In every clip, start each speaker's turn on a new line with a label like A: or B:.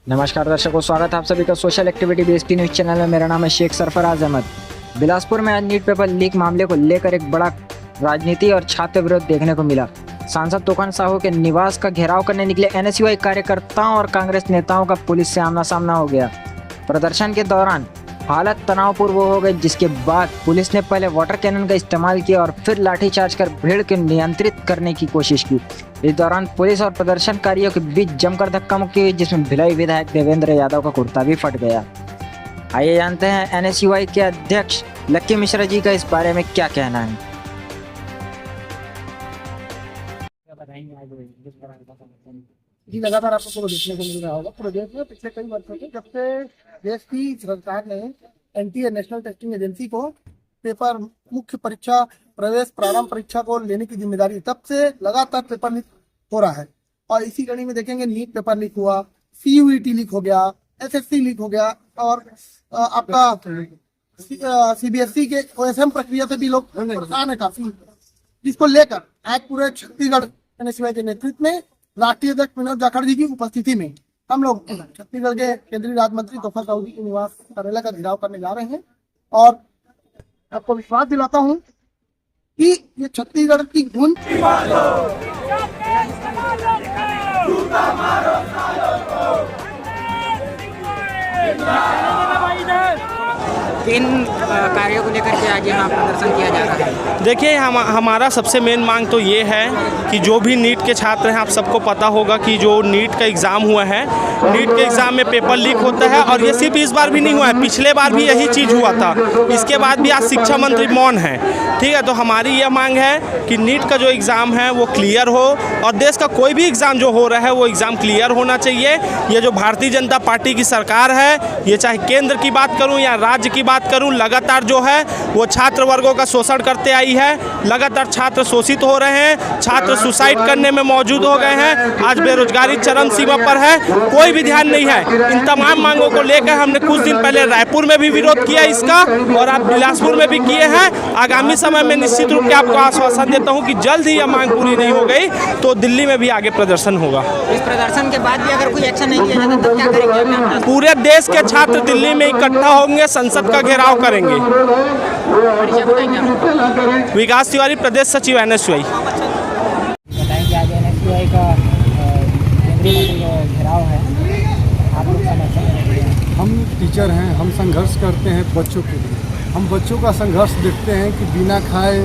A: नमस्कार दर्शकों, स्वागत है आप सभी का social activity BSP news channel में। मेरा नाम है शेख सरफराज अहमद। बिलासपुर में आज नीट पेपर लीक मामले को लेकर एक बड़ा राजनीति और छात्र विरोध देखने को मिला। सांसद तूफान साहू के निवास का घेराव करने निकले एनएसयूआई कार्यकर्ताओं और कांग्रेस नेताओं का पुलिस से आमना सामना हो गया। प्रदर्शन के दौरान हालत तनावपूर्ण हो गई, जिसके बाद पुलिस ने पहले वाटर कैनन का इस्तेमाल किया और फिर लाठीचार्ज कर भीड़ को नियंत्रित करने की कोशिश की। इस दौरान पुलिस और प्रदर्शनकारियों के बीच जमकर धक्का मुक्की हुई, जिसमें भिलाई विधायक देवेंद्र यादव का कुर्ता भी फट गया। आइए जानते हैं एनएसयूआई के अध्यक्ष लक्की मिश्रा जी का इस बारे में क्या कहना है।
B: जी, लगातार आपको पूरा देखने को मिल रहा होगा। पूरे देश में पिछले कई वर्षों से जब से देश की सरकार ने एनटीए नेशनल टेस्टिंग एजेंसी को पेपर मुख्य परीक्षा प्रवेश प्रारंभ परीक्षा को लेने की जिम्मेदारी, तब से लगातार पेपर लीक हो रहा है। और इसी कड़ी में देखेंगे, नीट पेपर लीक हुआ, सीयूईटी लीक हो गया, एसएससी लीक हो गया और आपका सीबीएसई के ओएसएम प्रक्रिया से भी लोग परेशान है काफी, जिसको लेकर आज पूरे छत्तीसगढ़ एनएसयूआई के नेतृत्व में राष्ट्रीय अध्यक्ष विनोद जाखड़ जी की उपस्थिति में हम लोग छत्तीसगढ़ के केंद्रीय राज्य मंत्री तूफान साहू जी के निवास कार्यालय का घेराव करने जा रहे हैं। और आपको विश्वास दिलाता हूं कि ये छत्तीसगढ़ की गूंज
A: किन कार्यों को लेकर के आज यहाँ प्रदर्शन किया जा रहा है?
C: देखिए, हमारा सबसे मेन मांग तो ये है कि जो भी नीट के छात्र हैं, आप सबको पता होगा कि जो नीट का एग्ज़ाम हुआ है, नीट के एग्ज़ाम में पेपर लीक होता है। और ये सिर्फ इस बार भी नहीं हुआ है, पिछले बार भी यही चीज़ हुआ था। इसके बाद भी आज शिक्षा मंत्री मौन है, ठीक है। तो हमारी ये मांग है कि नीट का जो एग्ज़ाम है वो क्लियर हो, और देश का कोई भी एग्ज़ाम जो हो रहा है वो एग्ज़ाम क्लियर होना चाहिए। ये जो भारतीय जनता पार्टी की सरकार है, ये चाहे केंद्र की बात करूँ या राज्य की बात करूं, लगातार जो है वो छात्र वर्गों का शोषण करते आई है। लगातार छात्र शोषित हो रहे हैं, छात्र सुसाइड करने में मौजूद हो गए हैं। आज बेरोजगारी चरम सीमा पर है, कोई भी ध्यान नहीं है। इन तमाम मांगों को लेकर हमने कुछ दिन पहले रायपुर में भी विरोध किया इसका, और आप बिलासपुर में भी किए हैं। आगामी समय में निश्चित रूप से आपको आश्वासन देता हूँ कि जल्द ही यह मांग पूरी नहीं हो गई तो दिल्ली में भी आगे प्रदर्शन होगा।
A: इस प्रदर्शन के बाद भी अगर कोई एक्शन नहीं किया जाता तो क्या करेंगे?
C: पूरे देश के छात्र दिल्ली में इकट्ठा होंगे, संसद का घेराव करेंगे। विकास तिवारी, प्रदेश सचिव एनएसयूआई।
A: बताएंगे आज एनएसयूआई का घेराव है, आप लोग समर्थन करेंगे?
B: हम टीचर हैं, हम संघर्ष करते हैं बच्चों के लिए। हम बच्चों का संघर्ष देखते हैं कि बिना खाए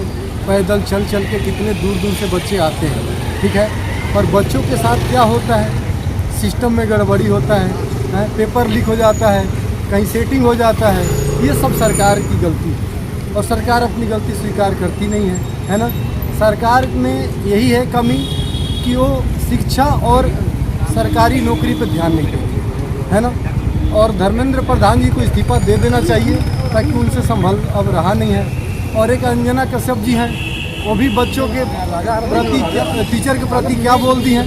B: पैदल चल चल के कितने दूर दूर से बच्चे आते हैं, ठीक है। पर बच्चों के साथ क्या होता है, सिस्टम में गड़बड़ी होता है, पेपर लीक हो जाता है, कहीं सेटिंग हो जाता है। ये सब सरकार की गलती है और सरकार अपनी गलती स्वीकार करती नहीं है ना। सरकार में यही है कमी कि वो शिक्षा और सरकारी नौकरी पर ध्यान नहीं देती है ना। और धर्मेंद्र प्रधान जी को इस्तीफा दे देना चाहिए, ताकि उनसे संभल अब रहा नहीं है। और एक अंजना कश्यप जी हैं, वो भी बच्चों के प्रति, टीचर के प्रति क्या बोल दी हैं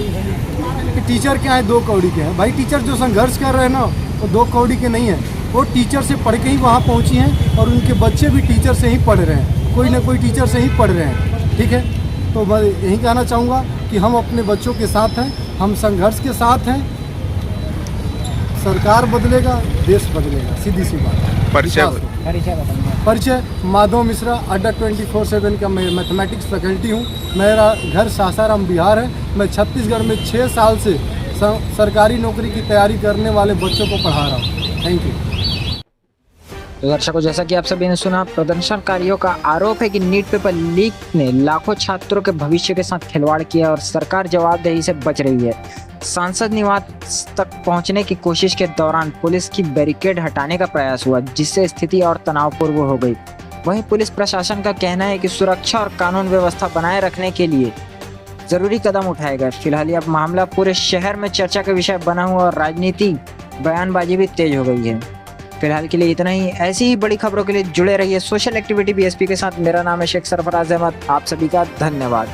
B: कि टीचर क्या है, 2 कौड़ी के हैं। भाई, टीचर जो संघर्ष कर रहे हैं ना, वो 2 कौड़ी के नहीं हैं। वो टीचर से पढ़ के ही वहाँ पहुँची हैं, और उनके बच्चे भी टीचर से ही पढ़ रहे हैं, कोई ना कोई टीचर से ही पढ़ रहे हैं, ठीक है। तो मैं यही कहना चाहूँगा कि हम अपने बच्चों के साथ हैं, हम संघर्ष के साथ हैं। सरकार बदलेगा, देश बदलेगा, सीधी सी बात। परिचय माधव मिश्रा, अड्डा 24/7 का मैं मैथमेटिक्स फैकल्टी हूँ। मेरा घर सासाराम बिहार है। मैं छत्तीसगढ़ में 6 साल से सरकारी नौकरी की तैयारी करने वाले बच्चों को पढ़ा रहा हूँ। Thank you.
A: तो दर्शकों, जैसा कि आप सभी ने सुना, प्रदर्शनकारियों का आरोप है कि नीट पेपर लीक ने लाखों छात्रों के भविष्य के साथ खिलवाड़ किया और सरकार जवाबदेही से बच रही है। सांसद निवास तक पहुंचने की कोशिश के दौरान पुलिस की बैरिकेड हटाने का प्रयास हुआ, जिससे स्थिति और तनावपूर्ण हो गई। वहीं पुलिस प्रशासन का कहना है कि सुरक्षा और कानून व्यवस्था बनाए रखने के लिए जरूरी कदम उठाएगा। फिलहाल अब मामला पूरे शहर में चर्चा का विषय बना हुआ और राजनीति बयानबाजी भी तेज हो गई है। फिलहाल के लिए इतना ही। ऐसी ही बड़ी खबरों के लिए जुड़े रहिए सोशल एक्टिविटी बीएसपी के साथ। मेरा नाम है शेख सरफराज अहमद। आप सभी का धन्यवाद।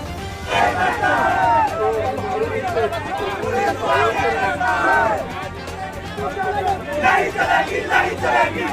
D: नहीं चलेगी।